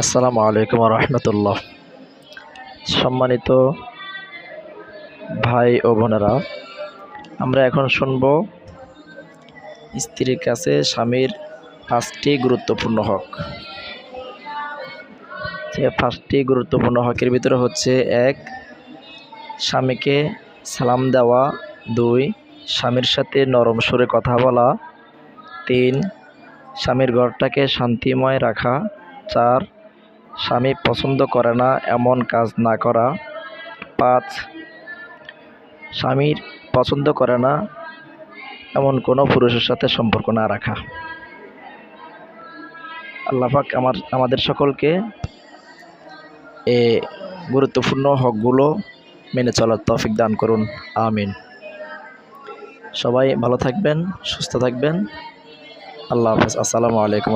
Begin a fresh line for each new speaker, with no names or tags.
আসসালামু আলাইকুম রহমতুল্লাহ। সম্মানিত ভাই ও বোনেরা, আমরা এখন শুনব স্ত্রীর কাছে স্বামীর 5টি গুরুত্বপূর্ণ হক। যে 5টি গুরুত্বপূর্ণ হকের ভিতরে হচ্ছে 1. স্বামীকে সালাম দেওয়া। 2. স্বামীর সাথে নরম সুরে কথা বলা। 3. স্বামীর ঘরটাকে শান্তিময় রাখা। 4. স্বামী পছন্দ করে না এমন কাজ না করা। 5. স্বামীর পছন্দ করে না এমন কোনো পুরুষের সাথে সম্পর্ক না রাখা। আল্লাহ পাক আমাদের সকলকে এই গুরুত্বপূর্ণ হকগুলো মেনে চলার তৌফিক দান করুন, আমিন। সবাই ভালো থাকবেন, সুস্থ থাকবেন। আল্লাহ হাফেজ। আসসালামু আলাইকুম।